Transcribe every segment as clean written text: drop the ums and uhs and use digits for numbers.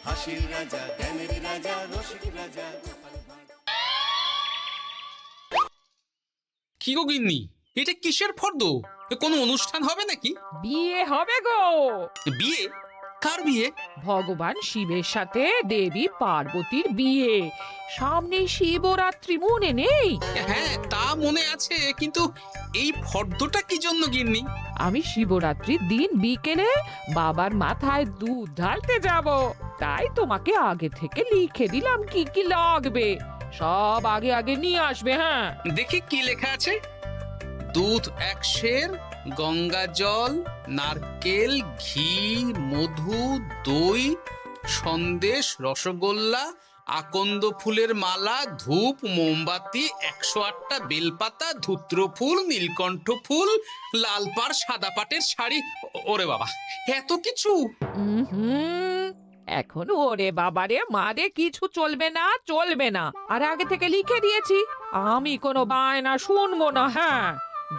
হাসির রাজা, জ্ঞানের রাজা, রসিক রাজা। কি গো গিন্নি, এটা কিসের ফর্দ? কোনো অনুষ্ঠান হবে নাকি? বিয়ে হবে গো। বিয়ে? কার বিয়ে? ভগবান শিবের সাথে দেবী পার্বতীর বিয়ে। সামনে শিবরাত্রি, মনে নেই? হ্যাঁ, তা মনে আছে, কিন্তু এই ফর্দটা কি জন্য গিন্নি? আমি শিবরাত্রির দিন বিকেলে বাবার মাথায় দুধ ঢালতে যাব, তাই তোমাকে আগে থেকে লিখে দিলাম কি কি লাগবে। সব আগে আগে নিয়ে আসবে। হ্যাঁ, দেখি কি লেখা আছে। দুধ 1 সের, গঙ্গা জল, নারকেল, ঘি, মধু, দই, সন্দেশ, রসগোল্লা, আকন্দ ফুলের মালা, ধূপ, মোমবাতি, 108টা বেলপাতা, ধূত্র ফুল, নীলকণ্ঠ ফুল, লাল পাড় সাদা পাটের শাড়ি। ওরে বাবা, এত কিছু! হুম, এখন ওরে বাবারে মারে কিছু চলবে না, চলবে না। আর আগে থেকে লিখে দিয়েছি, আমি কোনো বায়না শুনবো না। হ্যাঁ,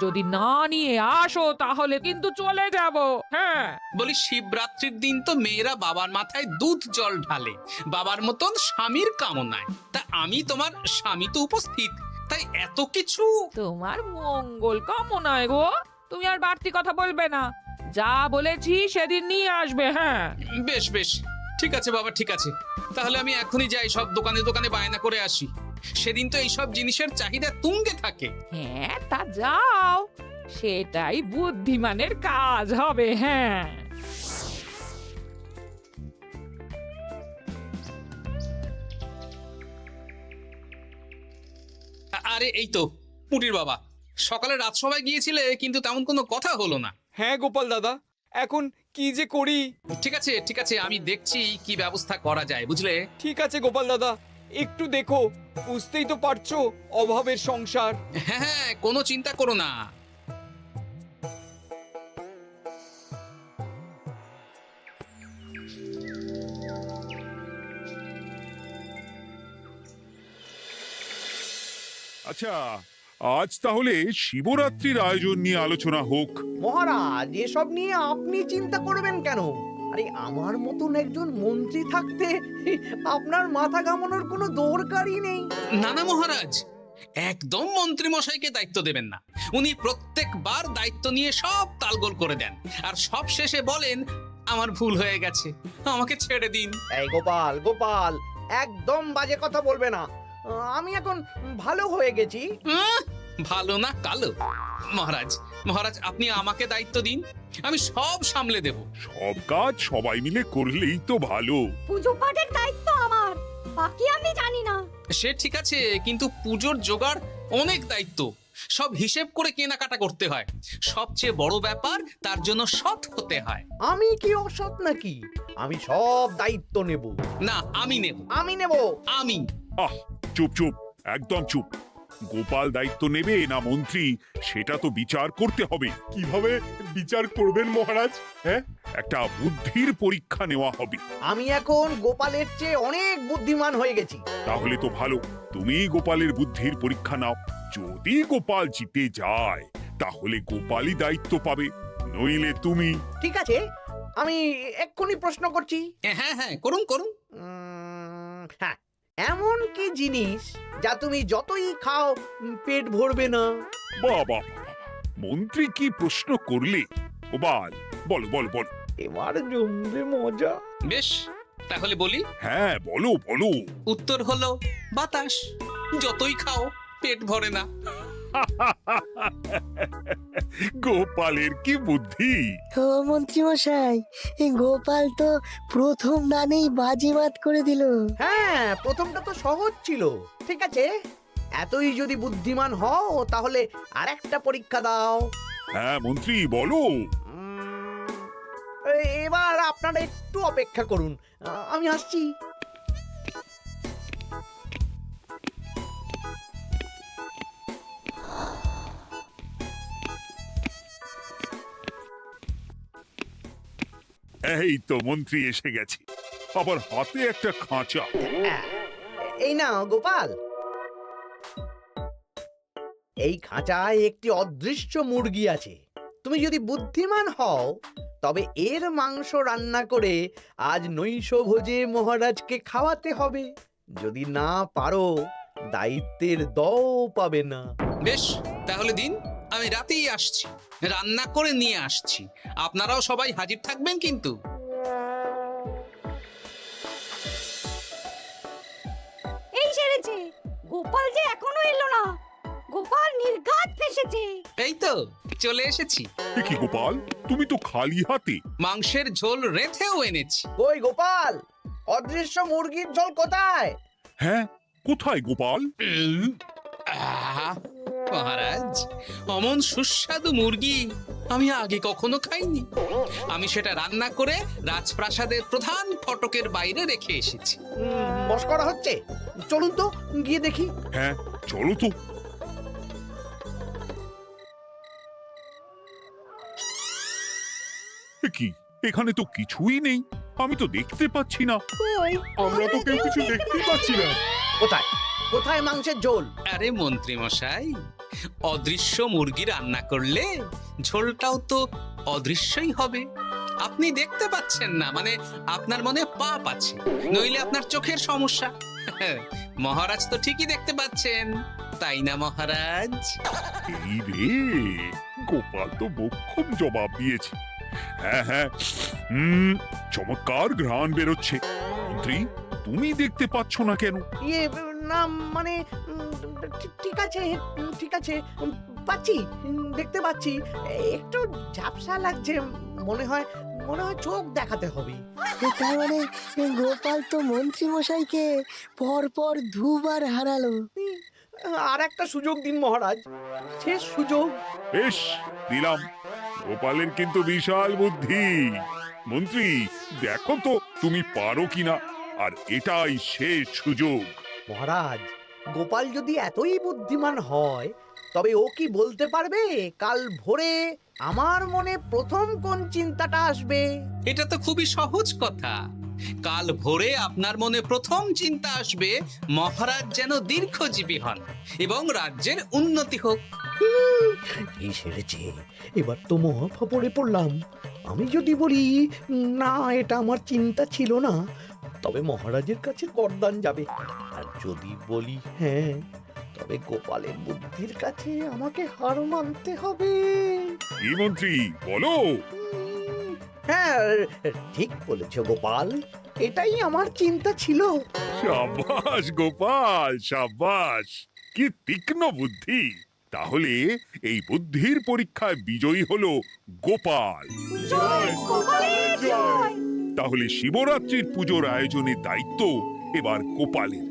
যদি না নিয়ে আসো তাহলে কিন্তু চলে যাব। হ্যাঁ, বলি, শিবরাত্রির দিন তো মেয়েরা বাবার মাথায় দুধ জল ঢালে বাবার মতন স্বামীর কামনায়। তা আমি তোমার স্বামী তো উপস্থিত, তাই এত কিছু। তোমার মঙ্গল কামনায় গো। তুমি আর বাড়তি কথা বলবে না, যা বলেছি সেদিন নিয়ে আসবে। হ্যাঁ, বেশ বেশ, ঠিক আছে বাবা, ঠিক আছে। তাহলে আমি এখনই যাই, সব দোকানে দোকানে বায়না করে আসি। সেদিন তো এইসব জিনিসের চাহিদা তুঙ্গে থাকে। হ্যাঁ, তা যাও, সেটাই বুদ্ধিমানের কাজ হবে। হ্যাঁ, আরে এই তো পুটির বাবা, সকালে রাজসভায় গিয়েছিলে কিন্তু তেমন কোনো কথা হলো না। হ্যাঁ গোপাল দাদা, এখন কি যে করি। ঠিক আছে ঠিক আছে, আমি দেখছি কি ব্যবস্থা করা যায়, বুঝলে। ঠিক আছে গোপাল দাদা, একটু দেখো, বুঝতেই তো পারছো অভাবের সংসার। হ্যাঁ হ্যাঁ, কোনো চিন্তা করো না। আচ্ছা, আজ তাহলে শিবরাত্রির আয়োজন নিয়ে আলোচনা হোক। মহারাজ, এসব নিয়ে আপনি চিন্তা করবেন কেন? আরে আমার মতন একজন মন্ত্রী থাকতে আপনার মাথা ঘামানোর কোনো দরকারই নেই। না না মহারাজ, একদম মন্ত্রী মশাইকে দায়িত্ব দেবেন না। উনি প্রত্যেকবার দায়িত্ব নিয়ে সব তালগোল করে দেন, আর সব শেষে বলেন আমার ভুল হয়ে গেছে, আমাকে ছেড়ে দিন। এই গোপাল, গোপাল, একদম বাজে কথা বলবে না। আমি এখন ভালো হয়ে গেছি। ভালো না কালো? মহারাজ মহারাজ, আপনি আমাকে দায়িত্ব দিন, আমি সব সামলে দেব। সব কাজ সবাই মিলে করলেই তো ভালো। পুজো পাঠের দায়িত্ব আমার, বাকি আমি জানি না। সে ঠিক আছে, কিন্তু পুজোর জোগাড় অনেক দায়িত্ব, সব হিসেব করে কেনাকাটা করতে হয়। সবচেয়ে বড় ব্যাপার, তার জন্য সৎ হতে হয়। আমি কি অসৎ নাকি? আমি সব দায়িত্ব নেব। না, আমি নেব। আমি নেব। আমি। আহ, চুপ চুপ, একদম চুপ। গোপাল দায়িত্ব নেবে না মন্ত্রী, সেটা তো বিচার করতে হবে। কিভাবে বিচার করবেন মহারাজ? হ্যাঁ, একটা বুদ্ধির পরীক্ষা নেওয়া হবে। আমি এখন গোপালের চেয়ে অনেক বুদ্ধিমান হয়ে গেছি। তাহলে তো ভালো, তুমি গোপালের বুদ্ধির পরীক্ষা নাও। যদি গোপাল জিতে যায় তাহলে গোপালই দায়িত্ব পাবে, নইলে তুমি। ঠিক আছে, আমি এক্ষুনি প্রশ্ন করছি। হ্যাঁ হ্যাঁ, করুন করুন। হ্যাঁ, এমন কি জিনিস যা তুমি যতই খাও পেট ভরবে না? বাবা, মন্ত্রী কি প্রশ্ন করলে! গোপাল, বলো বলো বলো। এবার জমবে মজা। বেশ, তাহলে বলি। হ্যাঁ, বলো বলো। উত্তর হলো বাতাস। যতই খাও পেট ভরে না। গোপালের কি বুদ্ধি! ও মন্ত্রী মশাই, এই গোপাল তো প্রথম দানেই বাজিমাত করে দিল। হ্যাঁ, প্রথমটা তো সহজ ছিল। ঠিক আছে, এতই যদি বুদ্ধিমান হও তাহলে আরেকটা পরীক্ষা দাও। হ্যাঁ মন্ত্রী, বলো। এবার আপনারা একটু অপেক্ষা করুন, আমি আসছি। এই তো মন্ত্রী এসে গেছে, আবার হাতে একটা খাঁচা। এই নাও গোপাল, এই খাঁচায় একটি অদৃশ্য মুরগি আছে। তুমি যদি বুদ্ধিমান হও তবে এর মাংস রান্না করে আজ নৈশ ভোজে মহারাজকে খাওয়াতে হবে। যদি না পারো দায়িত্বের দও পাবে না। বেশ, তাহলে দিন, আমি রাতেই আসছি, রান্না করে নিয়ে আসছি। আপনারাও সবাই হাজির থাকবেন কিন্তু। এই সেরেছে, গোপাল যে এখনো এলো না। গোপাল নির্ঘাত ফেসেছে। এই তো চলে এসেছি। এ কি গোপাল, তুমি তো খালি হাতে। মাংসের ঝোল রেঁধেও এনেছি। ওই গোপাল, অদৃশ্য মুরগির ঝোল কোথায়? হ্যাঁ, কোথায় গোপাল? আহ, মহারাজ, অমন সুস্বাদু মুরগি আমি আগে কখনো খাইনি। আমি সেটা রান্না করে রাজপ্রাসাদের প্রধান ফটকের বাইরে রেখে এসেছি। মস্করা হচ্ছে? চলুন তো গিয়ে দেখি। হ্যাঁ, চলো তো। এ কি, এখানে তো কিছুই নেই, আমি তো দেখতে পাচ্ছি না। আমরা তো কেউ কিছু দেখতেই পাচ্ছি না। কোথায় কোথায় মাংসের ঝোল? আরে মন্ত্রী মশাই, অদৃশ্য মুরগি রান্না করলে ঝোলটাও তো অদৃশ্যই হবে। আপনি দেখতে পাচ্ছেন না, মানে আপনার মনে পাপ আছে, নইলে আপনার চোখের সমস্যা। মহারাজ তো ঠিকই দেখতে পাচ্ছেন, তাই না মহারাজ? এই রে, গোপাল তো মোক্ষম জবাব দিয়েছে। হ্যাঁ হ্যাঁ, চমৎকার ঘ্রাণ বেরোচ্ছে। মন্ত্রী, তুমি দেখতে পাচ্ছ না কেন? ইয়ে না মানে ঠিক আছে ঠিক আছে, পাচ্ছি, দেখতে পাচ্ছি। একটু ঝাপসা লাগছে, মনে হয় চোখ দেখাতে হবে। তার মানে গোপাল তো মন্ত্রী মশাইকে পরপর দুবার হারালো। আর একটা সুযোগ দিন মহারাজ, শেষ সুযোগ। বেশ, দিলাম। গোপালের কিন্তু বিশাল বুদ্ধি। মন্ত্রী, দেখো তো তুমি পারো কিনা, আর এটাই শেষ সুযোগ। মহারাজ, গোপাল যদি এতই বুদ্ধিমান হয়, তবে ও কি বলতে পারবে কাল ভোরে আমার মনে প্রথম কোন চিন্তাটা আসবে? এটা তো খুবই সহজ কথা। কাল ভোরে আপনার মনে প্রথম চিন্তা আসবে মহারাজ যেন দীর্ঘজীবী হন এবং রাজ্যের উন্নতি হোক। এই সেরেছে, এবার তো মহা ফাপড়ে পড়লাম। আমি যদি বলি না, এটা আমার চিন্তা ছিল না, তবে মহারাজের কাছে গর্দান যাবে। আর যদি বলি হ্যাঁ, তবে গোপালের বুদ্ধির কাছে আমাকে হার মানতে হবে। কি মন্ত্রী, বলো। হ্যাঁ, ঠিক বলেছ গোপাল, এটাই আমার চিন্তা ছিল। সাবাস গোপাল, সাবাস, কি তীক্ষ্ণ বুদ্ধি। তাহলে এই বুদ্ধির পরীক্ষায় বিজয়ী হলো গোপাল। জয় গোপালের জয়। তাহলে শিবরাত্রির পুজোর আয়োজনের দায়িত্ব এবার গোপালের।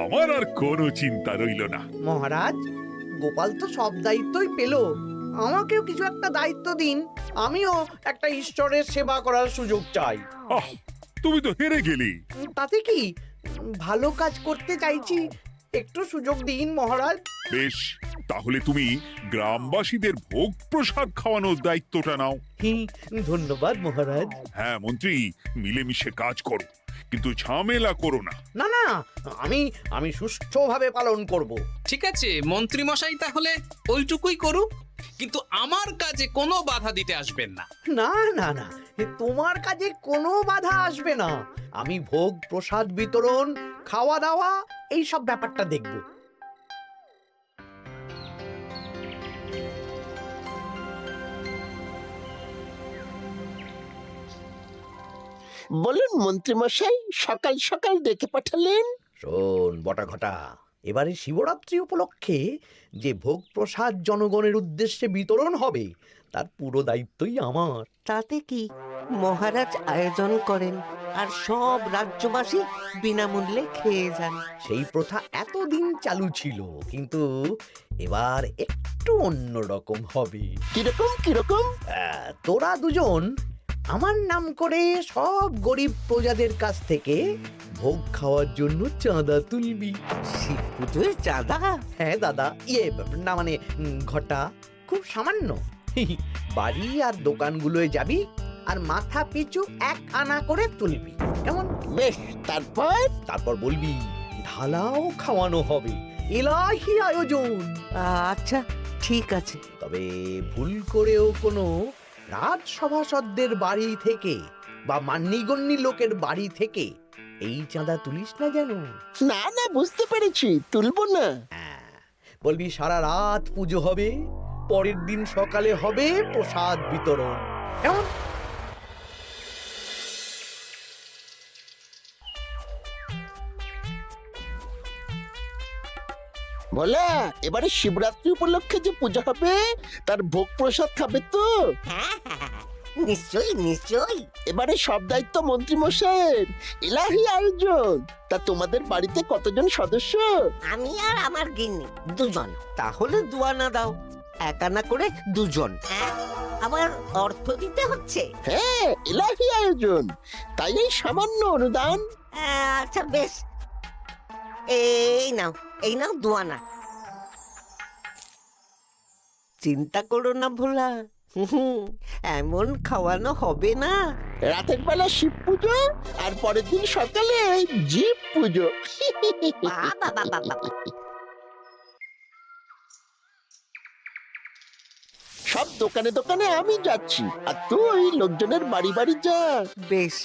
আমার আর কোনো চিন্তা রইল না। মহারাজ, গোপাল তো সব দায়িত্বই পেল, আমাকেও কিছু একটা দায়িত্ব দিন। আমিও একটা ঈশ্বরের সেবা করার সুযোগ চাই। আহ, তুমি তো হেরে গেলে। তাতে কি, ভালো কাজ করতে চাইছি, একটু সুযোগ দিন মহারাজ। বেশ, তাহলে তুমি গ্রামবাসীদের ভোগ প্রসাদ খাওয়ানোর দায়িত্বটা নাও। ধন্যবাদ মহারাজ। হ্যাঁ মন্ত্রী, মিলেমিশে কাজ করো, কিন্তু ঝামেলা করো না। না না, আমি সুষ্ঠুভাবে পালন করব। ঠিক আছে মন্ত্রী মশাই, তাহলে ওইটুকুই করুক, কিন্তু আমার কাজে কোনো বাধা দিতে আসবেন না। না না না, তোমার কাজে কোনো বাধা আসবে না। আমি ভোগ প্রসাদ বিতরণ, খাওয়া দাওয়া, এই সব ব্যাপারটা দেখব। বলুন মন্ত্রীমশাই, সকাল সকাল ডেকে পাঠালেন। শোন বটাঘটা, এবারে শিবরাত্রি উপলক্ষে যে ভোগ প্রসাদ জনগণের উদ্দেশ্যে বিতরণ হবে, তার পুরো দায়িত্বই আমার। তাতে কি, মহারাজ আয়োজন করেন আর সব রাজ্যবাসী বিনামূল্যে খেয়ে যান। সেই প্রথা এতদিন চালু ছিল, কিন্তু এবার একটু অন্যরকম হবে। কিরকম কিরকম? তোরা দুজন আমার নাম করে সব গরিব প্রজাদের কাছ থেকে ভোগ খাওয়ার জন্য চাঁদা তুলবি। শিব পুজোয় চাঁদা? হ্যাঁ দাদা, না মানে ঘটা, খুব সামান্য। বাড়ি আর দোকানগুলোয় যাবি আর মাথা পিছু 1 আনা করে তুলবি, কেমন? বেশ, তারপর বলবি ঢালাও খাওয়ানো হবে, এলাহি আয়োজন। আচ্ছা ঠিক আছে। তবে ভুল করেও কোনো রাজসভাসদদের বাড়ি থেকে বা মান্যিগণ্যি লোকের বাড়ি থেকে এই চাঁদা তুলিস না যেন। না না, বুঝতে পেরেছি, তুলবো না। হ্যাঁ, বলবি সারা রাত পুজো হবে, পরের দিন সকালে হবে প্রসাদ বিতরণ। কেমন? বলা, এবারে শিবরাত্রি উপলক্ষে যে পূজা হবে তার ভোগ প্রসাদ খাবে তো? হ্যাঁ হ্যাঁ, হ্যাঁ, নিশ্চয়ই নিশ্চয়ই। এবারে সব দায়িত্ব মন্ত্রী মশাইয়ের, এলাহি আয়োজন। তা তোমাদের বাড়িতে কতজন সদস্য? আমি আর আমার গিন্নি দুজন। তাহলে দুয়ানা দাও, এক আনা করে দুজন। হ্যাঁ, আবার অর্থ দিতে হচ্ছে। হ্যাঁ, এলাহি আয়োজন, তাই এই সামান্য অনুদান। আচ্ছা বেশ, এই নাও, এই নাও দুয়ানা। চিন্তা করো না ভোলা, এমন খাওয়ানো হবে না। রাতের বেলা শিব পুজো আর পরের দিন সকালে জীব পুজো। বাবা বাবা বাবা, সব দোকানে দোকানে আমি যাচ্ছি, আর তুই লোকজনের বাড়ি বাড়ি যা। বেশ।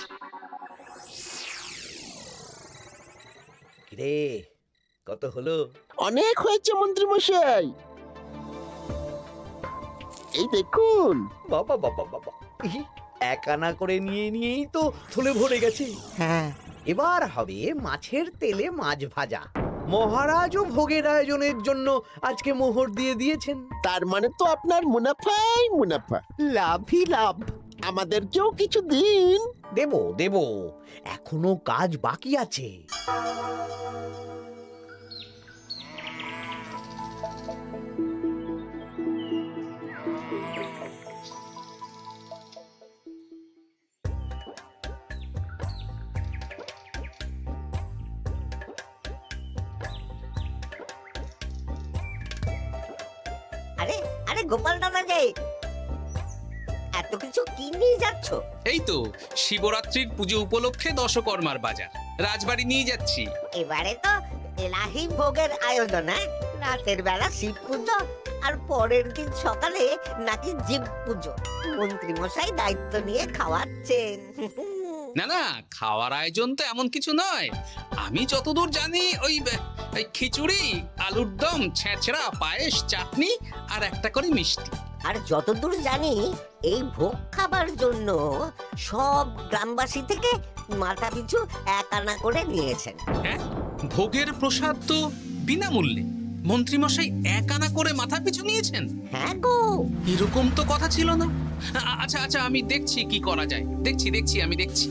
রে, কত হলো? অনেক হয়েছে মন্ত্রী মশাই, এই দেখুন। বাবা বাবা বাবা, এক আনা করে নিয়েই তো থলে ভরে গেছে। হ্যাঁ, এবার হবে মাছের তেলে মাছ ভাজা। মহারাজও ভোগের আয়োজনের জন্য আজকে মোহর দিয়ে দিয়েছেন। তার মানে তো আপনার মুনাফাই মুনাফা, লাভই লাভ। আমাদেরকেও কিছু দিন। দেব দেব, এখনো কাজ বাকি আছে। আরে আরে গোপাল দাদা যে, এত কিছু কি নিয়ে যাচ্ছ? এই তো শিবরাত্রির পুজো উপলক্ষে দশকর্মার বাজার রাজবাড়ি নিয়ে যাচ্ছি। এবারে তো এলাহি ভোগের আয়োজন। রাতের বেলা শিব পুজো আর পরের দিন সকালে নাকি জীব পুজো। মন্ত্রী মশাই দায়িত্ব নিয়ে খাওয়াচ্ছেন। না না, খাওয়ার আয়োজন তো এমন কিছু নয়। আমি যতদূর জানি ওই খিচুড়ি, আলুর দম, ছেঁচড়া, পায়েস, চাটনি আর একটা করে মিষ্টি। আর যতদূর জানি এই ভোগ খাবার জন্য সব গ্রামবাসী থেকে মাথা পিছু এক আনা করে নিয়েছেন। হ্যাঁ, ভোগের প্রসাদ তো বিনামূল্যে। মন্ত্রীমশাই এক আনা করে মাথা পিছু নিয়েছেন? হ্যাঁ গো, এরকম তো কথা ছিল না। আচ্ছা আচ্ছা, আমি দেখছি কি করা যায়। দেখছি আমি দেখছি।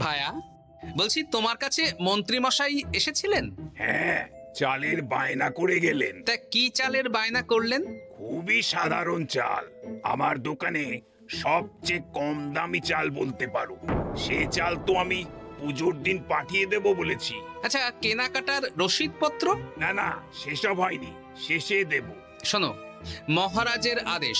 ভায়া, বলছি তোমার কাছে মন্ত্রীমশাই এসেছিলেন? হ্যাঁ, চালের বায়না করে গেলেন। তা কি চালের বায়না করলেন? খুবই সাধারণ চাল, আমার দোকানে সবচেয়ে কম দামি চাল বলতে পারো। সে চাল তো আমি পুজোর দিন পাঠিয়ে দেব বলেছি। আচ্ছা, কেনাকাটার রসিদপত্র? না না, সেসব হয়নি, শেষে দেব। শোনো, মহারাজের আদেশ,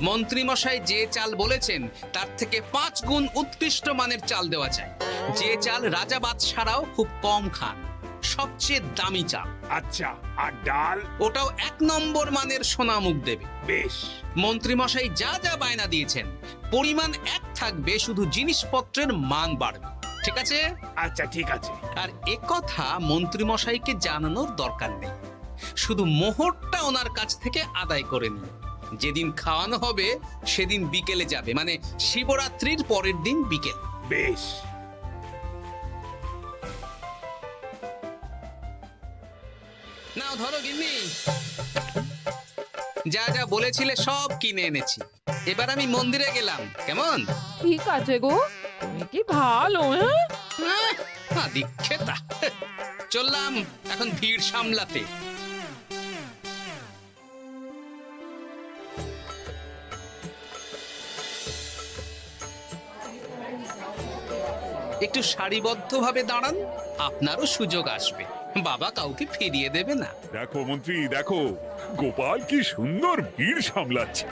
মন্ত্রীমশাই যে চাল বলেছেন তার থেকে 5 গুণ উৎকৃষ্ট মানের চাল দেওয়া চাই। যে চাল রাজা বাদশারাও খুব কম খান, সবচেয়ে দামি চাল। আচ্ছা, আর ডাল? ওটাও 1 নম্বর মানের সোনামুখ দেবে। বেশ। মন্ত্রীমশাই যা যা বায়না দিয়েছেন পরিমাণ এক থাকবে, শুধু জিনিসপত্রের মান বাড়বে। ঠিক আছে? আচ্ছা ঠিক আছে। আর একথা মন্ত্রীমশাইকে জানানোর দরকার নেই, শুধু মোহরটা ওনার কাছ থেকে আদায় করে নিন। যেদিন খাওয়ানো হবে সেদিন বিকেলে যাবে, মানে শিবরাত্রির পরের দিন বিকেল। বেশ। নাও ধরো গিন্নি, যা যা বলেছিলে সব কিনে এনেছি। এবার আমি মন্দিরে গেলাম, কেমন? ঠিক আছে গো, তুমি কি ভালো। দীক্ষেতা, চললাম এখন ভিড় সামলাতে। একটু সারিবদ্ধভাবে দাঁড়ান, আপনারও সুযোগ আসবে। বাবা কাউকে ফিরিয়ে দেবে না। দেখো মন্ত্রী, দেখো গোপাল কি সুন্দর ভিড় সামলাচ্ছে।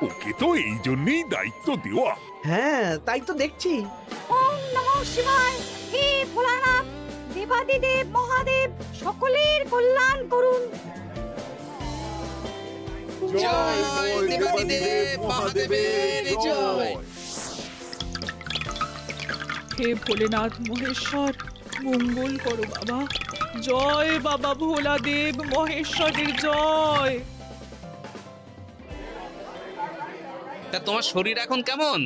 ওকে তো এই জন্যই দায়িত্ব দেওয়া। হ্যাঁ তাই তো দেখছি। ওম নমঃ শিবায়। হে ভোলানাথ, দেবাদিদেব মহাদেব সকলের কল্যাণ করুন। জয় দেবাদিদেব মহাদেবের জয়। হে ভোলেনাথ মহেশ্বর, মঙ্গল করো বাবা। জয় বাবা ভোলাদেব মহেশ্বরের জয়। তা তোমার শরীর এখন কেমন?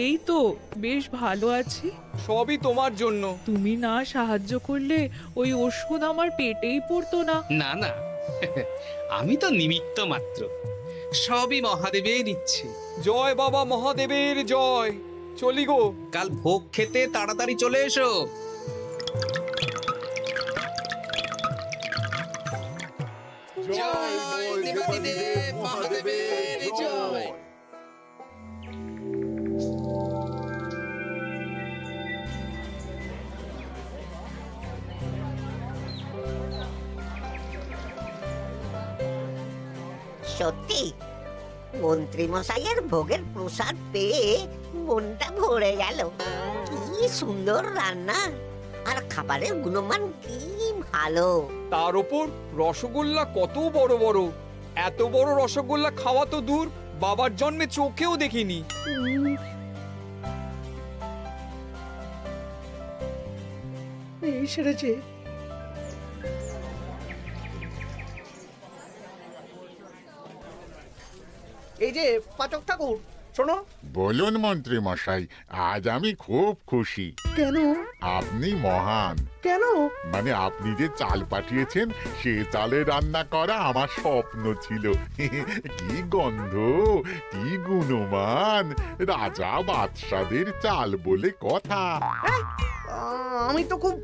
এই তো বেশ ভালো আছি। সবই তোমার জন্য। তুমি না সাহায্য করলে ওই ওষুধ আমার পেটেই পড়তো না। না না, আমি তো নিমিত্ত মাত্র, সবই মহাদেবের ইচ্ছে। জয় বাবা মহাদেবের জয়। চলি গো। কাল ভোগ খেতে তাড়াতাড়ি চলে এসো। জয় দেবাদিদেব মহাদেবের জয়। সত্যি মন্ত্রী মশাইয়ের ভোগের প্রসাদ পেয়ে মনটা ভরে গেল। কি সুন্দর রান্না, আর খাবারের গুণমান কি ভালো। তার ওপর রসগোল্লা কত বড় বড়। এত বড় রসগোল্লা খাওয়া তো দূর, বাবার জন্মে চোখেও দেখিনি। এই সেরেছে। এই যে পাচক ঠাকুর, শোনো। বলুন মন্ত্রী মশাই, আজ আমি খুব খুশি। কেন? আপনি মহান। কেন? মানে আপনি যে চাল পাঠিয়েছেন সে চালে রান্না করা আমার স্বপ্ন ছিল। কি গন্ধ, কি গুণমান, রাজা বাদশাদের চাল বলে কথা। আমি তো খুব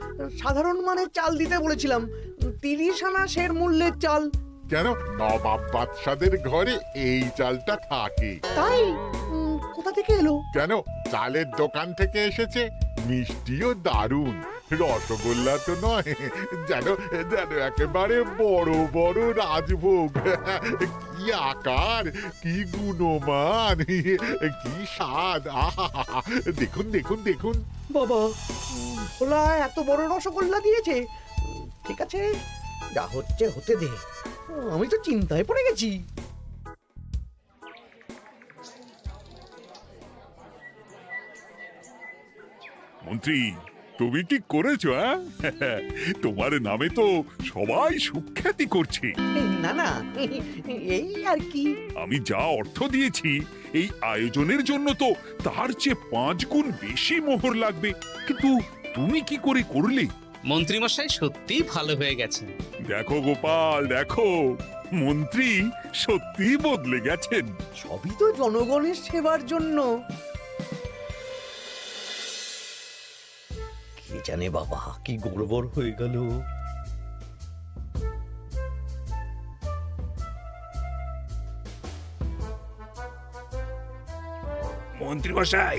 সাধারণ মানের চাল দিতে বলেছিলাম, 30 আনা সের মূল্যের চাল। কেন, নবাব বাদশাদের ঘরে এই চালটা থাকে। তাই? কোথা থেকে এলো? কেন, চালের দোকান থেকে এসেছে। মিষ্টিও দারুণ, রসগোল্লা তো নয়, যেন যেন একেবারে বড় বড় রাজভোগ। কি আকার, কি গুণমান, কি স্বাদ। আহা, দেখুন দেখুন দেখুন। বাবা, ভোলা এত বড় রসগোল্লা দিয়েছে। ঠিক আছে, যা হচ্ছে হতে দে। আমি তো চিন্তায় পড়ে গেছি। মন্ত্রী, তুমি কি করেছো? তোমার নামে তো সবাই সুখ্যাতি করছে। না না, এই আর কি। আমি যা অর্থ দিয়েছি এই আয়োজনের জন্য তো তার চেয়ে 5 গুণ বেশি মোহর লাগবে, কিন্তু তুমি কি করে করলে? মন্ত্রীমশাই সত্যি ভালো হয়ে গেছেন। দেখো গোপাল, দেখো মন্ত্রী সত্যি বদলে গেছেন। সবই তো জনগণের সেবার জন্য। কে জানে বাবা, কি গড়বড় হয়ে গেল। মন্ত্রী মশাই,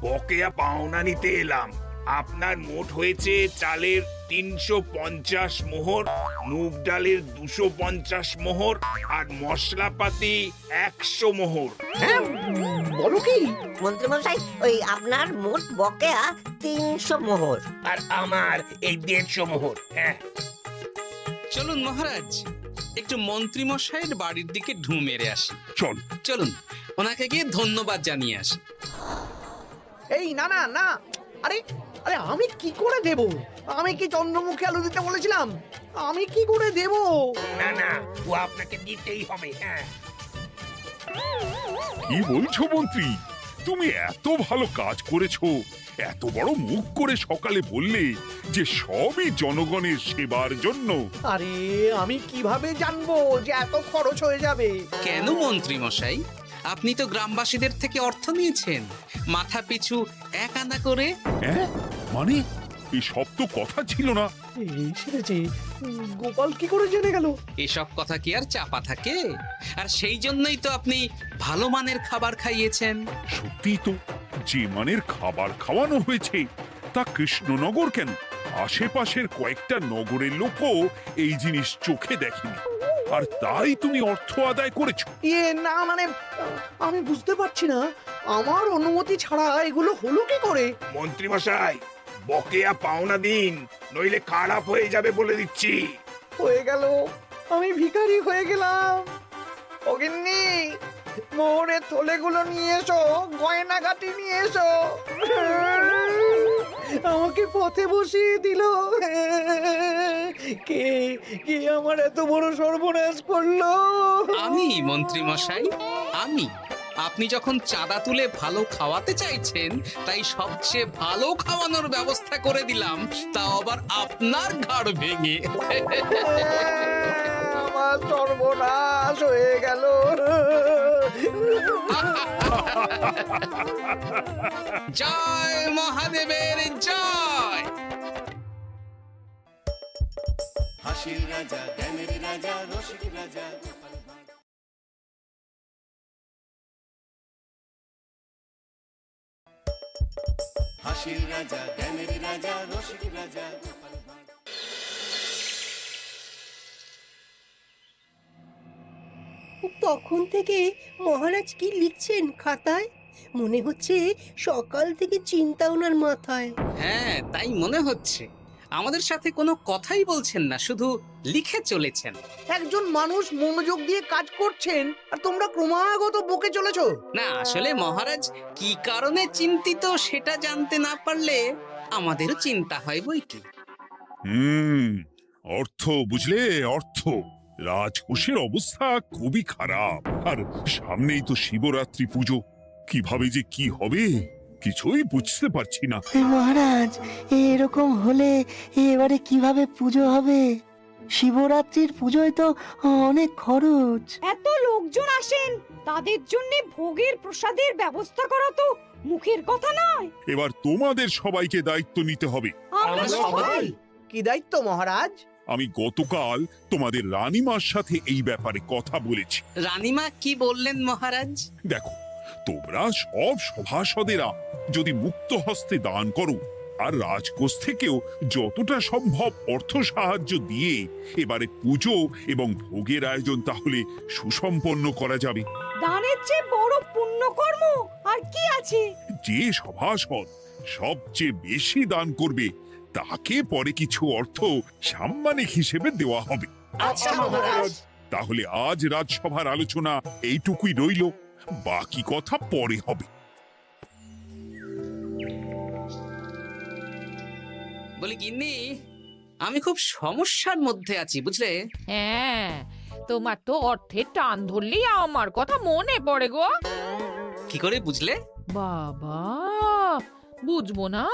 বকেয়া পাওনা নিতে এলাম। আপনার মোট হয়েছে চালের 350 মোহর, মুগ ডালের 250 মোহর, আর মশলাপাতি 100 মোহর। হ্যাঁ, বলো কি? মন্ত্রী মশাই, ওই আপনার মোট বকেয়া 300 মোহর। আর আমার এই 150 মোহর। হ্যাঁ, চলুন মহারাজ, একটু মন্ত্রীমশাইয়ের বাড়ির দিকে ঢু মেরে আসি। চল। চলুন, ওনাকে গিয়ে ধন্যবাদ জানিয়ে আসি। এই না না না, আরে আরে আমি কি করে দেব? আমি কি চন্দ্রমুখী আলু দিতে বলেছিলাম? আমি কি করে দেব? না না, ও আপনাকে দিতেই হবে। হ্যাঁ, কি বলছো মন্ত্রী? তুমি এত ভালো কাজ করেছো, এত বড় মুখ করে সকালে বললে যে সবই জনগণের সেবার জন্য। আরে আমি কিভাবে জানবো যে এত খরচ হয়ে যাবে? কেন মন্ত্রীমশাই, আপনি তো গ্রামবাসীদের থেকে অর্থ নিয়েছেন, মাথা পিছু 1 আনা করে। হ্যাঁ, মানে এই সব তো কথা ছিল না। এই সেরেছে, গোপাল কি করে জেনে গেল? এসব কথা কি আর চাপা থাকে? আর সেই জন্যই তো আপনি ভালো মানের খাবার খাইয়েছেন। সত্যি তো, যে মানের খাবার খাওয়ানো হয়েছে তা কৃষ্ণনগর কেন, আশেপাশের কয়েকটা নগরের লোকও এই জিনিস চোখে দেখেনি। আর তাই তুমি অর্থ আদায় করেছো। না মানে আমি বুঝতে পারছি না, আমার অনুমতি ছাড়া এগুলো হলো কি করে? মন্ত্রী মশাই, বকেয়া পাওনা দিন, নইলে খারাপ হয়ে যাবে বলে দিচ্ছি। হয়ে গেল, আমি ভিখারি হয়ে গেলাম। অগিন্নি, মোহরের থলেগুলো নিয়ে এসো, গয়নাগাটি নিয়ে এসো। আমাকে পথে বসিয়ে দিল। কে কে আমার এত বড় সর্বনাশ করলো? আমি মন্ত্রী মশাই, আমি। আপনি যখন চাঁদা তুলে ভালো খাওয়াতে চাইছেন, তাই সবচেয়ে ভালো খাওয়ানোর ব্যবস্থা করে দিলাম, তাও আবার আপনার ঘাড় ভেঙে। আমার সর্বনাশ হয়ে গেল। জয় মহাদেবের জয়। হাসির রাজা জ্ঞানের রাজা রসিক রাজা হাসির রাজা জ্ঞানের রাজা রসিক রাজা তখন থেকে মহারাজ কি লিখছেন খাতায়? মনে হচ্ছে সকাল থেকে চিন্তা ওনার মাথায়। হ্যাঁ, তাই মনে হচ্ছে। আমাদের সাথে কোনো কথাই বলছেন না, শুধু লিখে চলেছেন। একজন মানুষ মনোযোগ দিয়ে কাজ করছেন আর তোমরা ক্রমাগত বকে চলেছো। না, আসলে মহারাজ কি কারণে চিন্তিত সেটা জানতে না পারলে আমাদেরও চিন্তা হয় বই কি। অর্থ বুঝলে, অর্থ। রাজকোষের অবস্থা খুবই খারাপ, আর সামনেই তো শিবরাত্রি পুজো। কিভাবে যে কি হবে কিছুই বুঝতে পারছি না। মহারাজ, এরকম হলে এবারে কিভাবে পুজো হবে? শিবরাত্রির পুজোয় তো অনেক খরচ। এত লোকজন আসেন, তাদের জন্য ভোগের প্রসাদের ব্যবস্থা করা তো মুখের কথা নয়। এবার তোমাদের সবাইকে দায়িত্ব নিতে হবে। আমরা সবাই? কি দায়িত্ব মহারাজ? আমি গতকাল তোমাদের রানীমার সাথে এই ব্যাপারে কথা বলেছি। রানীমা কি বললেন মহারাজ? দেখো, তোমরা সব সভাসদেরা যদি মুক্ত হস্তে দান করো, আর রাজকোষ থেকেও যতটা সম্ভব অর্থ সাহায্য দিয়ে এবারে পুজো এবং ভোগের আয়োজন তাহলে সুসম্পন্ন করা যাবে। দানের চেয়ে বড় পুণ্যকর্ম আর কি আছে? যে সভাসদ সবচেয়ে বেশি দান করবে তাকে পরে কিছু অর্থ সাম্মানিক হিসেবে দেওয়া হবে। আচ্ছা মহারাজ। তাহলে আজ রাজসভার আলোচনা এইটুকুই রইল, বাকি কথা পরে হবে। বলি গিন্নি, আমি খুব সমস্যার মধ্যে আছি বুঝলে। হ্যাঁ, তোমার তো অর্থের টান ধরলেই আমার কথা মনে পড়ে গো। কি করে বুঝলে? বাবা, বুঝবো না?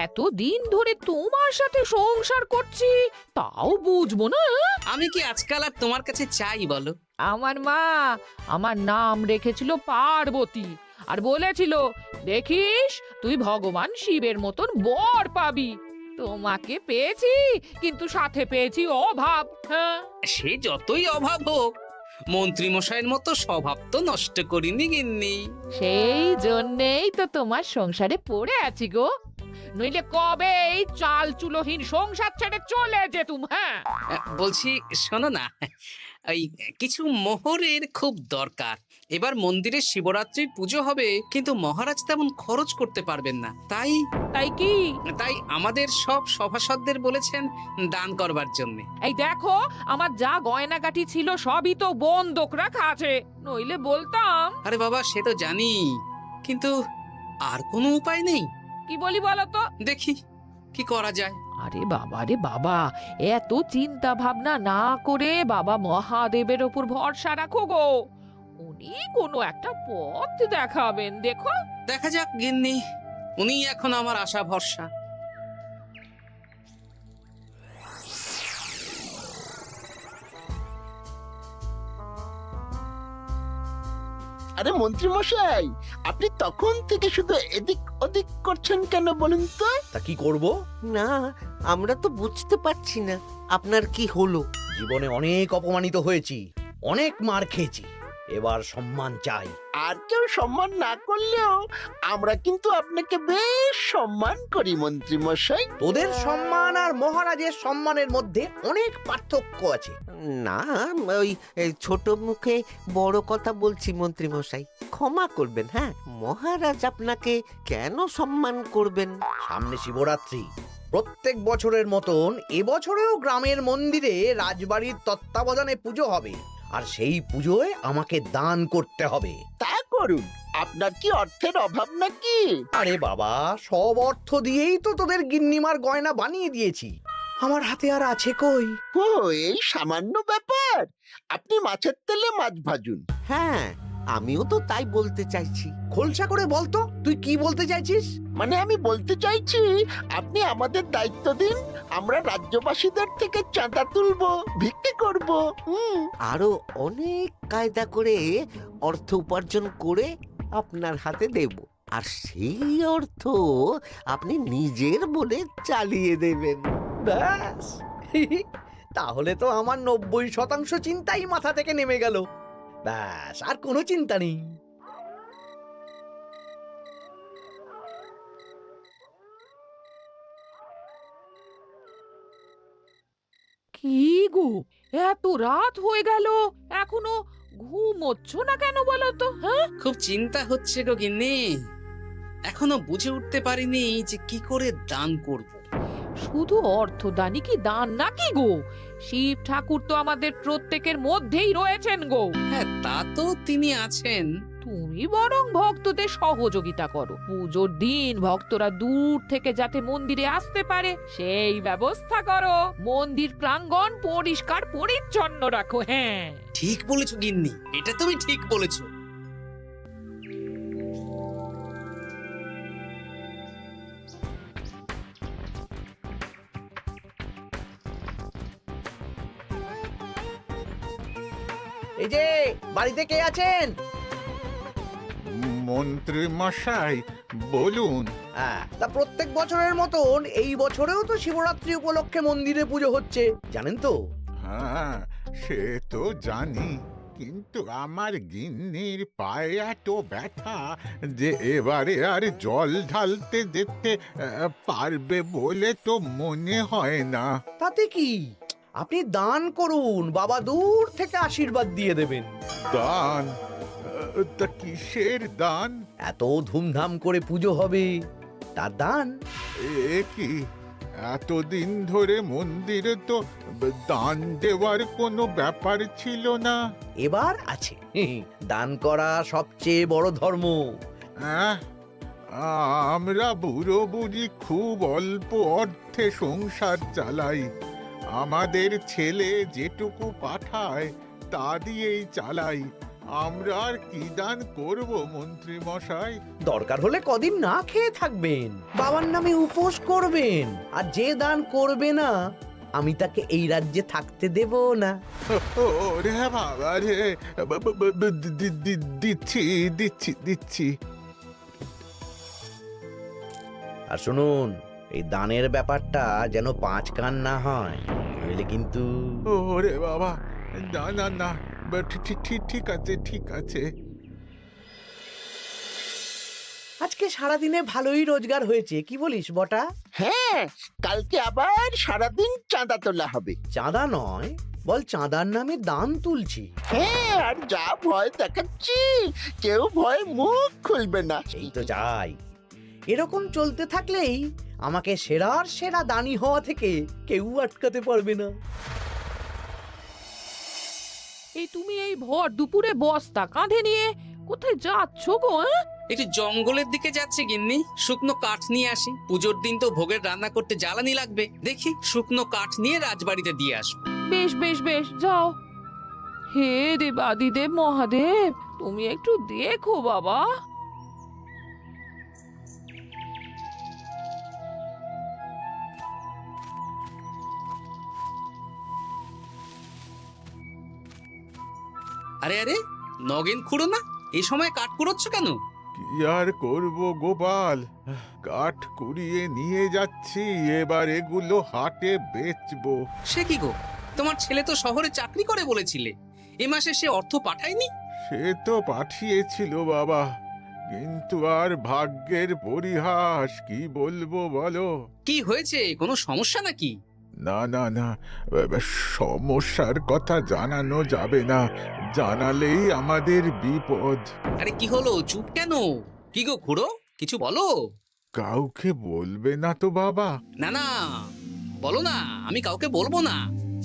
এতদিন ধরে তোমার সাথে সংসার করছি, তাও বুঝবো না? আমি কি আজকাল আর তোমার কাছে চাই বলো? আমার মা আমার নাম রেখেছিল পার্বতী, আর বলেছিল দেখিস তুই ভগবান শিবের মতন বর পাবি। তোমাকে পেয়েছি, কিন্তু সাথে পেয়েছি অভাব। হ্যাঁ, সে যতই অভাব হোক, মন্ত্রী মশাইয়ের মতো স্বভাব তো নষ্ট করিনি গিন্নি। সেই জন্যেই তো তোমার সংসারে পড়ে আছি গো, নইলে কবে এই চাল চুলোহীন সংসার ছেড়ে চলে যেতুম। হ্যাঁ, বলছি শোনো না, এই কিছু মোহরের খুব দরকার। এবার মন্দিরে শিবরাত্রির পুজো হবে, কিন্তু মহারাজ তেমন খরচ করতে পারবেন না। তাই কি? তাই আমাদের সব সভাসদদের বলেছেন দান করবার জন্য। এই দেখো, আমার যা গয়নাগাটি ছিল সবই তো বন্ধক রাখা আছে, নইলে বলতাম। আরে বাবা, সে তো জানি, কিন্তু আর কোনো উপায় নেই। কি বলি বলো তো? দেখি কি করা যায়। আরে বাবা রে বাবা, এত চিন্তা ভাবনা না করে বাবা মহাদেবের ওপর ভরসা রাখো গো, উনি কোনো একটা পথ দেখাবেন। দেখো, দেখা যাক গিন্নি, উনি এখন আমার আশা ভরসা। আরে মন্ত্রী মশাই, আপনি তখন থেকে শুধু এদিক ওদিক করছেন কেন বলুন তো? তা কি করব? না, আমরা তো বুঝতে পারছি না আপনার কি হলো। জীবনে অনেক অপমানিত হয়েছি, অনেক মার খেয়েছি, এবার সম্মান চাই। আর কেউ সম্মান না করলেও আমরা কিন্তু আপনাকে বেশ সম্মান করি মন্ত্রী মশাই। তোদের সম্মান আর মহারাজের সম্মানের মধ্যে অনেক পার্থক্য আছে। না, ওই ছোট মুখে বড় কথা বলছি মন্ত্রী মশাই, ক্ষমা করবেন। হ্যাঁ, মহারাজ আপনাকে কেন সম্মান করবেন? সামনে শিবরাত্রি, প্রত্যেক বছরের মতন এবছরেও গ্রামের মন্দিরে রাজবাড়ির তত্ত্বাবধানে পুজো হবে, আর সেই পুজোয় আমাকে দান করতে হবে। তা করুন, আপনার কি অর্থের অভাব নাকি? আরে বাবা, সব অর্থ দিয়েই তো তোদের গিন্নিমার গয়না বানিয়ে দিয়েছি, আমার হাতে আর আছে কই? ও, এই সামান্য ব্যাপার। আপনি মাছের তেলে মাছ ভাজুন। হ্যাঁ, আমিও তো তাই বলতে চাইছি। খোলসা করে বলতো তুই কি বলতে চাইছিস? মানে আমি বলতে চাইছি, আপনি আমাদের দায়িত্ব দিন, আমরা রাজ্যবাসীদের থেকে চাঁদা তুলবো, ভিক্ষে করব। আরো অনেক কায়দা করে অর্থ উপার্জন করে আপনার হাতে দেব, আর সেই অর্থ আপনি নিজের বলে চালিয়ে দেবেন। ব্যাস, তাহলে তো আমার 90% চিন্তাই মাথা থেকে নেমে গেল। ব্যাস, আর কোনো চিন্তা নেই। কি গো, এত রাত হয়ে গেল, এখনো ঘুমোচ্ছ না কেন বলো তো? হ্যাঁ, খুব চিন্তা হচ্ছে গো গিন্নি, এখনো বুঝে উঠতে পারিনি যে কি করে দান করব। শুধু অর্থদানই কি দান নাকি গো? শিব ঠাকুর তো আমাদের প্রত্যেকের মধ্যেই রয়েছেন গো। হ্যাঁ, তা তো তিনি আছেন। তুমি বরং ভক্তদের সহযোগিতা করো, পুজোর দিন ভক্তরা দূর থেকে যাতে মন্দিরে আসতে পারে সেই ব্যবস্থা করো, মন্দির প্রাঙ্গণ পরিষ্কার পরিচ্ছন্ন রাখো। হ্যাঁ, ঠিক বলেছো গিন্নি, এটা তুমি ঠিক বলেছো। এই যে, বাড়িতে কে আছেন? মন্ত্রী মশাই বলুন। হ্যাঁ, তা প্রত্যেক বছরের মতন এই বছরেও তো শিবরাত্রি উপলক্ষে মন্দিরে পুজো হচ্ছে, জানেন তো? হ্যাঁ, সে তো জানি, কিন্তু আমার গিন্নির পায়ে এত ব্যথা যে এবারে আর জল ঢালতে যেতে পারবে বলে তো মনে হয় না। তাতে কি, আপনি দান করুন, বাবা দূর থেকে আশীর্বাদ দিয়ে দেবেন। দান? তা কিসের দান? এত ধুমধাম করে পুজো হবে, তার দান। এ কি, এতদিন ধরে মন্দিরে তো দান দেওয়ার কোনো ব্যাপার ছিল না। এবার আছে, দান করা সবচেয়ে বড় ধর্ম। হ্যাঁ, আমরা বুড়ো বুড়ি খুব অল্প অর্থে সংসার চালাই, আমাদের ছেলে যেটুকু পাঠায় তা দিয়েই চালাই, আমরা আর কি দান করব মন্ত্রী মশাই? দরকার হলে কদিন না খেয়ে থাকবেন, বাবার নামে উপোস করবেন, আর যে দান করবে না আমি তাকে এই রাজ্যে থাকতে দেব না। ওরে বাবা রে, দিচ্ছি দিচ্ছি দিচ্ছি। আর শুনুন, এই দানের ব্যাপারটা যেন 5 কান না হয়, নইলে কিন্তু। ওরে বাবা, না না না, ঠিক আছে ঠিক আছে। আজকে সারাদিনে ভালোই রোজগার হয়েছে, কি বলিস বটা? হ্যাঁ, কালকে আবার সারাদিন চাঁদা তোলা হবে। চাঁদা নয়, বল চাঁদার নামে দান তুলছি। হ্যাঁ, আর যা ভয় দেখাচ্ছি, কেউ ভয় মুখ খুলবে না। সেই তো চাই, এরকম চলতে থাকলেই আমাকে সেরার সেরা দানি হওয়া থেকে কেউ আটকাতে পারবে না। এই তুমি এই ভর দুপুরে বস্তা কাঁধে নিয়ে কোথায় যাচ্ছ গো? একটু জঙ্গলের দিকে যাচ্ছে গিন্নি, শুকনো কাঠ নিয়ে আসি, পুজোর দিন তো ভোগের রান্না করতে জ্বালানি লাগবে, দেখি শুকনো কাঠ নিয়ে রাজবাড়িতে দিয়ে আসবো। বেশ বেশ বেশ, যাও। হে দেবাদিদেব মহাদেব, তুমি একটু দেখো বাবা। আরে আরে, নগেন খুঁড়ো না, এই সময় কাঠ কুড়োচ্ছ কেন? কি আর করব গোপাল, কাঠ কুড়িয়ে নিয়ে যাচ্ছি, এবার এগুলো হাটে বেচবো। সে কি গো, তোমার ছেলে তো শহরে চাকরি করে বলেছিলে, এ মাসে সে অর্থ পাঠায়নি? সে তো পাঠিয়েছিল বাবা, কিন্তু আর ভাগ্যের পরিহাস, কি বলবো বলো। কি হয়েছে, কোনো সমস্যা নাকি? না না না, সমস্যার কথা জানানো যাবে না, জানালেই আমাদের বিপদ। আরে কি হলো, চুপ কেন? কি গো খুড়ো, কিছু বলো। কাউকে বলবে না তো বাবা? না না, বলো না, আমি কাউকে বলবো না,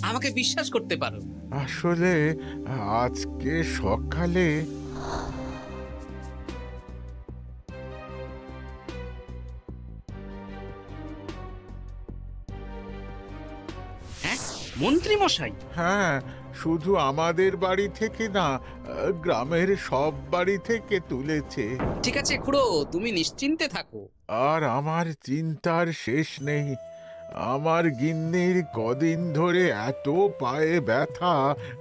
আমাকে বিশ্বাস করতে পারো। আসলে আজকে সকালে হ্যাঁ, মন্ত্রী মশাই? হ্যাঁ, শুধু আমাদের বাড়ি থেকে না, গ্রামের সব বাড়ি থেকে তুলেছে। ঠিক আছে খুড়ো, তুমি নিশ্চিন্তে থাকো। আর আমার চিন্তার শেষ নেই। আমার গিন্নির কদিন ধরে এত পায়ে ব্যথা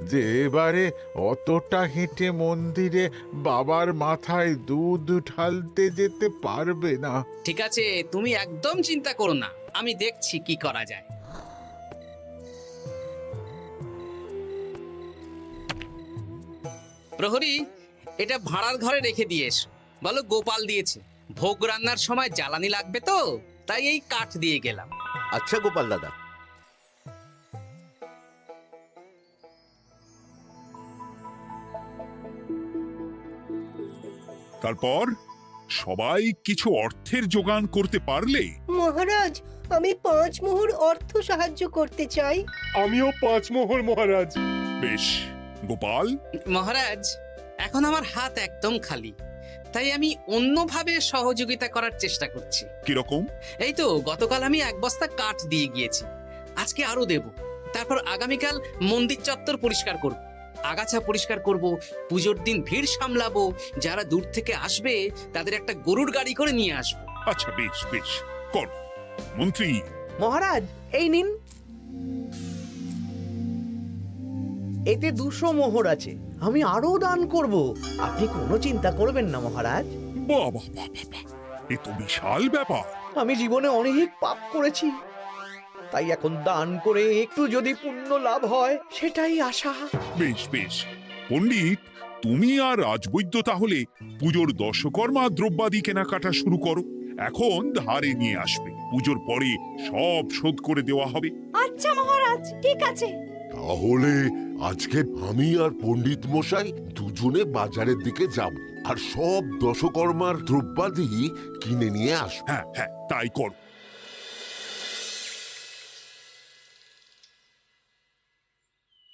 যে এবারে অতটা হেঁটে মন্দিরে বাবার মাথায় দুধ ঢালতে যেতে পারবে না। ঠিক আছে, তুমি একদম চিন্তা করো না, আমি দেখছি কি করা যায়। প্রহরী, এটা ভাড়ার ঘরে রেখে দিয়ে এসো। বলো গোপাল দিয়েছে, ভোগ রান্নার সময় জ্বালানি লাগবে তো, তাই এই কাঠ দিয়ে গেলাম। আচ্ছা গোপাল দাদা। তারপর সবাই কিছু অর্থের যোগান করতে পারলে? মহারাজ, আমি 5 মোহর অর্থ সাহায্য করতে চাই। আমিও 5 মোহর মহারাজ। বেশ, গোপাল? মহারাজ, এখন আমার হাত একদম খালি, তাই আমি অন্যভাবে সহযোগিতা করার চেষ্টা করছি। কিরকম? এই তো গতকাল আমি 1 বস্তা কাঠ দিয়ে গিয়েছি, আজকে আরো দেব। তারপর আগামীকাল মন্দির চত্বর পরিষ্কার করব, আগাছা পরিষ্কার করব, পুজোর দিন ভিড় সামলাবো, যারা দূর থেকে আসবে তাদের একটা গরুর গাড়ি করে নিয়ে আসবো। আচ্ছা, বেশ বেশ, কর। মন্ত্রী? মহারাজ, এই নিন। এতে 200 মোহর আছে, আমি আরো দান করব, আপনি কোনো চিন্তা করবেন না মহারাজ। বাহ বাহ বাহ বাহ বাহ, এ তো বিশাল ব্যাপার। আমি জীবনে অনেক পাপ করেছি, তাই এখন দান করে একটু যদি পুণ্য লাভ হয় সেটাই আশা। বেশ বেশ, পণ্ডিত, তুমি আর রাজবৈদ্য তাহলে পুজোর দশকর্মা দ্রব্যাদি কেনাকাটা শুরু করো। এখন ধারে নিয়ে আসবে, পুজোর পরে সব শোধ করে দেওয়া হবে। আচ্ছা মহারাজ, ঠিক আছে। তাহলে আজকে আমি আর পণ্ডিত মশাই দুজনে বাজারের দিকে যাব, আর সব দশকর্মার দ্রব্যাদি কিনে নিয়ে আসব। হ্যাঁ হ্যাঁ, তাই কর।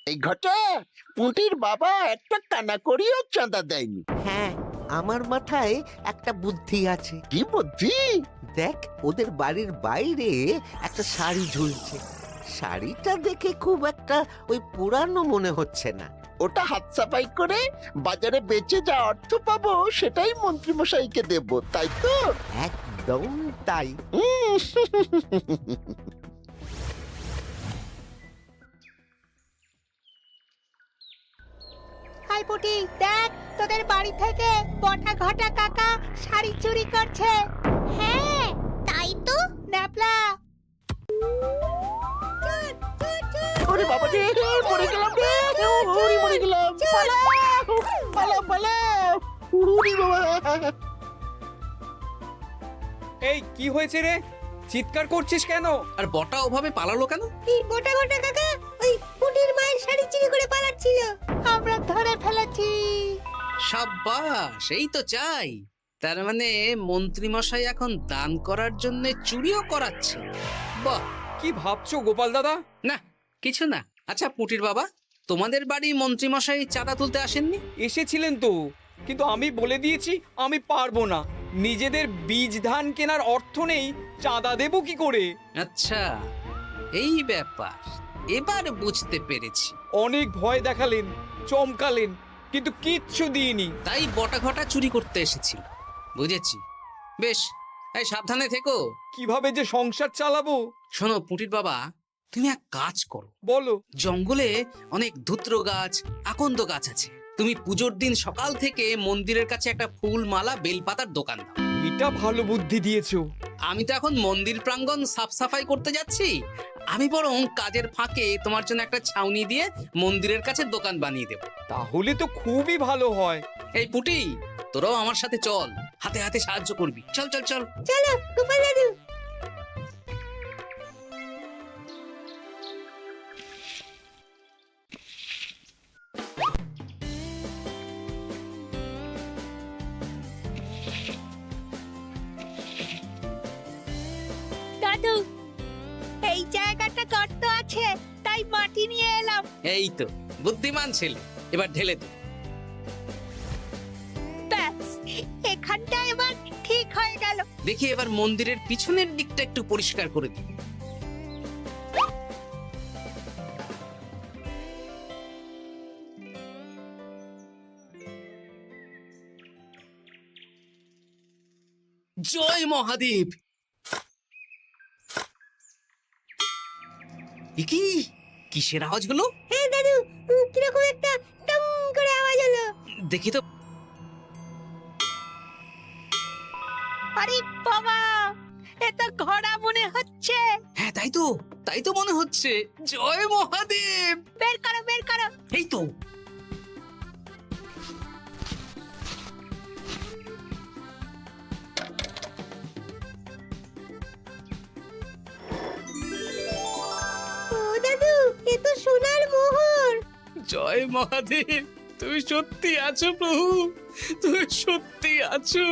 এই ঘটা পুঁটির বাবা একটা কানা করিও চাঁদা দেয়নি। হ্যাঁ, আমার মাথায় একটা বুদ্ধি আছে। কি বুদ্ধি? দেখ, ওদের বাড়ির বাইরে একটা শাড়ি ঝুলছে, শাড়িটা দেখে খুব একটা ওই পুরানো মনে হচ্ছে না। ওটা হাত সাফাই করে বাজারে বেচে যা অর্থ পাবো সেটাই মন্ত্রী মশাইকে দেব, তাই তো? একদম তাই। হাই পুটি, দেখ তোদের বাড়ি থেকে বটা ঘটা কাকা শাড়ি চুরি করছে। হ্যাঁ, তাই তো। ন্যাপলা, ওরে বাবা রে, মরে গেলাম রে, ওরে মরে গেলাম, পালাও পালাও পালাও, উড়ি বাবা। এই কি হয়েছে রে, চিৎকার করছিস কেন? আর বটা ওভাবে পালালো কেন? এই বটা ঘটা কাকা ওই পুটির মায়ের শাড়ি চুরি করে পালাচ্ছিল, আমরা ধরে ফেলেছি। সাব্বাস, এই তো চাই। তার মানে মন্ত্রী মশাই এখন দান করার জন্য চুরিও করাচ্ছে। বাহ! কি ভাবছো গোপাল দাদা? না, কিছু না। আচ্ছা পুটির বাবা, তোমাদের বাড়ি মন্ত্রী মশাই চাঁদা তুলতে আসেননি? এসেছিলেন তো, কিন্তু আমি বলে দিয়েছি আমি পারবো না, নিজেদের বীজ ধান কেনার অর্থ নেই, চাঁদা দেবো কি করে? আচ্ছা, এই ব্যাপার, এবার বুঝতে পেরেছি। অনেক ভয় দেখালেন, চমকালেন, কিন্তু কিচ্ছু দিইনি। তাই বটা ঘটা চুরি করতে এসেছি, বুঝেছি। বেশ, এই সাবধানে থেকো। কিভাবে যে সংসার চালাবো? শোনো পুটির বাবা, তুমি এক কাজ করো। বলো। জঙ্গলে অনেক ধুত্র গাছ, আকন্দ গাছ আছে, তুমি পুজোর দিন সকাল থেকে মন্দিরের কাছে একটা ফুল মালা বেলপাতার দোকান দাও। এটা ভালো বুদ্ধি দিয়েছো। আমি তো এখন মন্দির প্রাঙ্গণ সাফ সাফাই করতে যাচ্ছি, আমি বরং কাজের ফাঁকে তোমার জন্য একটা ছাউনি দিয়ে মন্দিরের কাছে দোকান বানিয়ে দেব। তাহলে তো খুবই ভালো হয়। এই পুটি, তোরাও আমার সাথে চল, হাতে হাতে সাহায্য করবি। চল চল চল। চলো গোপাল দাদু। দাদু, এই জায়গাটা গর্ত আছে, তাই মাটি নিয়ে এলাম। এই তো বুদ্ধিমান ছেলে, এবার ঢেলে দে। ব্যাস, এখানটা এবার ঠিক হয়ে গেল। দেখি এবার মন্দিরের পিছনের দিকটা একটু পরিষ্কার করে দিই। জয় মহাদেব। কি কিসের আওয়াজ হলো? হ্যাঁ দাদু, কিরকম একটা টং করে আওয়াজ হলো। দেখি তো। আরে বাবা, এটা ঘোড়া মনে হচ্ছে। হ্যাঁ তাই তো মনে হচ্ছে। জয় মহাদেব। বের করো বের করো। এই তো। ও দাদু, এ তো সোনার মোহর। জয় মহাদেব, তুমি সত্যি আছো প্রভু, তুমি সত্যি আছো।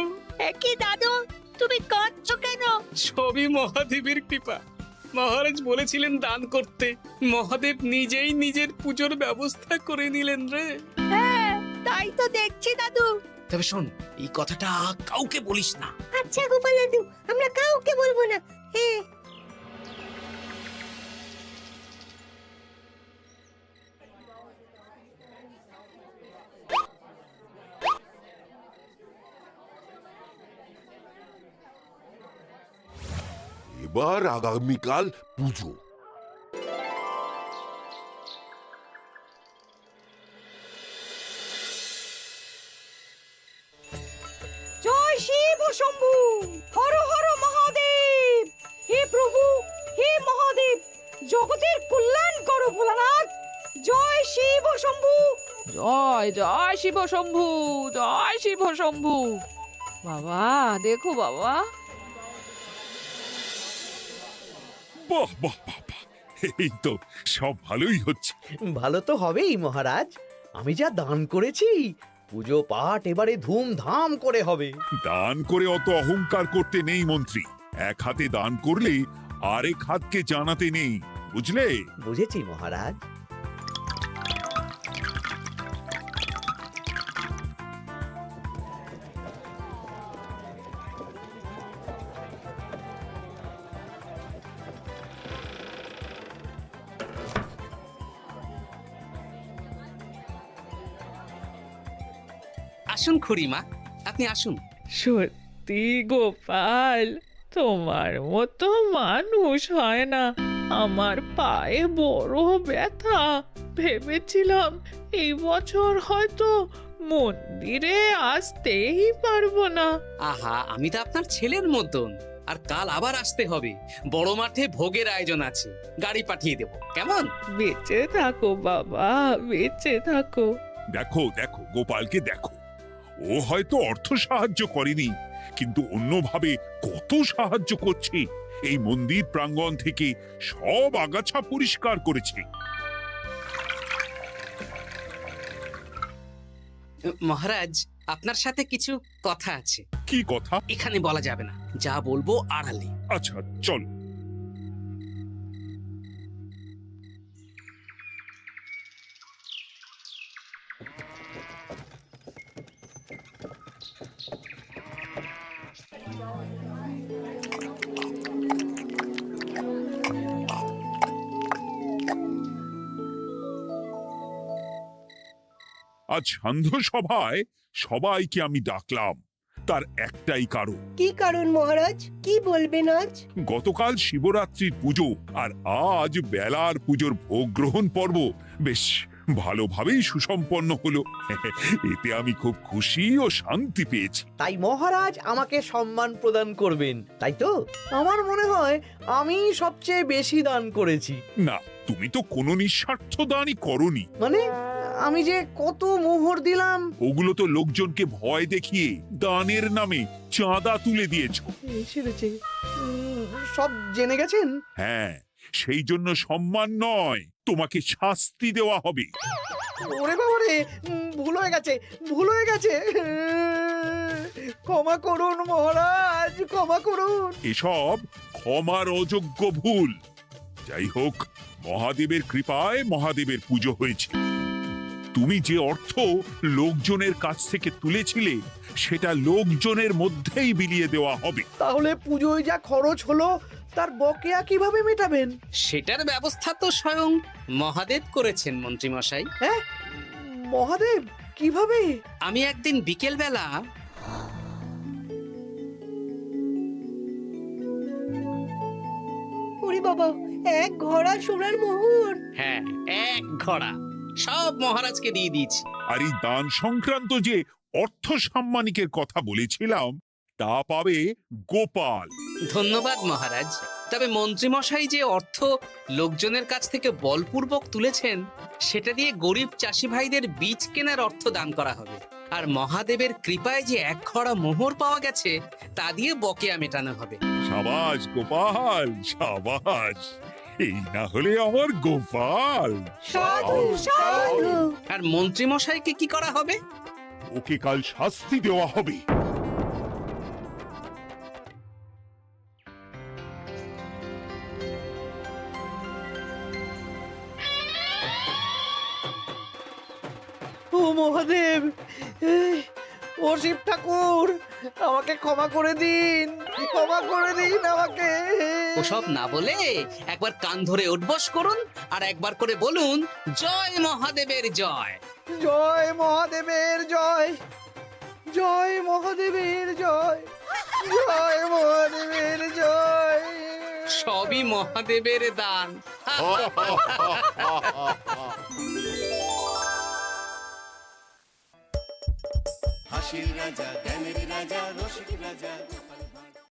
একই দাদু, তুমি কাঁদছো কেন? সবই মহাদেবের কৃপা। মহারাজ বলেছিলেন দান করতে, মহাদেব নিজেই নিজের পুজোর ব্যবস্থা করে নিলেন রে। হ্যাঁ, তাই তো দেখছি দাদু। তবে শোন, এই কথাটা কাউকে বলিস না। আচ্ছা গোপাল দাদু, আমরা কাউকে বলবো না। হ্যাঁ। এবার আগামীকাল পুজো। জয় শিব শম্ভু, হর হর মহাদেব। হে প্রভু, হে মহাদেব, জগতের কল্যাণ করো ভোলানাথ। জয় শিব শম্ভু। জয় জয় শিব শম্ভু, জয় শিব শম্ভু। বাবা দেখো বাবা। বাহ বাহ বাহ বাহ, এই তো সব ভালোই হচ্ছে। ভালো তো হবেই মহারাজ। আমি যা দান করেছি, পুজো পাঠ এবারে ধুমধাম করে হবে। দান করে অত অহংকার করতে নেই মন্ত্রী। এক হাতে দান করলে আরেক হাতকে জানাতে নেই, বুঝলে? বুঝেছি মহারাজ। আসুন খুড়িমা, আপনি আসুন। সত্যি গোপাল, তোমার মতো মানুষ হয় না। আমার পায়ে বড় ব্যথা। ভেবেছিলাম এই বছর হয়তো মন্দিরে আসতেই পারবো না। আহা, আমি তো আপনার ছেলের মতন। আর কাল আবার আসতে হবে, বড় মাঠে ভোগের আয়োজন আছে, গাড়ি পাঠিয়ে দেব, কেমন? বেঁচে থাকো বাবা, বেঁচে থাকো। দেখো দেখো গোপালকে দেখো, ও হয়তো অর্থ সাহায্য করেনি, কিন্তু অন্যভাবে কত সাহায্য করছে। এই মন্দির প্রাঙ্গণ থেকে সব আগাছা পরিষ্কার করেছে। মহারাজ, আপনার সাথে কিছু কথা আছে। কি কথা? এখানে বলা যাবে না, যা বলবো আড়ালে। আচ্ছা চল। আজ সান্ধ্য সভায় সবাইকে আমি ডাকলাম, তার একটাই কারণ। কি কারণ মহারাজ? কি বলবেন আজ? গতকাল শিবরাত্রির পুজো, আর আজ বেলার পুজোর ভোগ গ্রহণ পর্ব। বেশ ভালোভাবেই সুসম্পন্ন হলো। এতে আমি খুব খুশি ও শান্তি পেয়েছি। তাই মহারাজ আমাকে সম্মান প্রদান করবেন, তাই তো? আমার মনে হয় আমি সবচেয়ে বেশি দান করেছি। না, তুমি তো কোনো নিঃস্বার্থ দানই করনি। মানে আমি যে কত মোহর দিলাম। ওগুলো তো লোকজনকে ভয় দেখিয়ে দানের নামে চাঁদা তুলে দিয়েছো। সেরেছে, সব জেনে গেছেন। হ্যাঁ, সেই জন্য সম্মান নয়, তোমাকে শাস্তি দেওয়া হবে। ওরে বাবা রে, ভুল হয়ে গেছে, ভুল হয়ে গেছে। ক্ষমা করুন মহারাজ, ক্ষমা করুন। এসব ক্ষমার অযোগ্য ভুল। যাই হোক, মহাদেবের কৃপায় মহাদেবের পুজো হয়েছে। তুমি যে অর্থ লোকজনের কাছ থেকে তুলেছিলে সেটা লোকজনের মধ্যেই বিলিয়ে দেওয়া হবে। তাহলে পুজোয় যা খরচ হলো তার বকেয়া কিভাবে মেটাবেন? সেটার ব্যবস্থা তো স্বয়ং মহাদেব করেছেন মন্ত্রীমশাই। হ্যাঁ, মহাদেব কিভাবে? আমি একদিন বিকেল বেলা ওরে বাবা, এক ঘোড়া সোনার মোহর। হ্যাঁ, এক ঘোড়া সব মহারাজকে দিয়ে দিয়েছি। আর এই দান সংক্রান্ত যে অর্থ সাম্মানিকের কথা বলেছিলাম তা পাবে গোপাল। ধন্যবাদ মহারাজ। তবে মন্ত্রীমশাই যে অর্থ লোকজনের কাছ থেকে বলপূর্বক তুলেছেন সেটা দিয়ে গরিব চাষি ভাইদের বীজ কেনার অর্থ দান করা হবে। আর মহাদেবের কৃপায় যে এক ঘড়া মোহর পাওয়া গেছে তা দিয়ে বকেয়া মেটানো হবে। সাবাস গোপাল, সাবাস। এই না হলে আমার গোপাল। সাধু সাধু। আর মন্ত্রীমশাইকে কি করা হবে? ওকে কাল শাস্তি দেওয়া হবে। ও মহাদেব, ও শিব ঠাকুর, আমাকে ক্ষমা করে দিন, ক্ষমা করে দিন আমাকে। ওসব না বলে একবার কান ধরে উঠবস করুন আর একবার করে বলুন, জয় মহাদেবের জয়। জয় মহাদেবের জয়, জয় মহাদেবের জয়, জয় মহাদেবের জয়। সবই মহাদেবের দান। হাসির রাজা জ্ঞানের রাজা রসিক রাজা।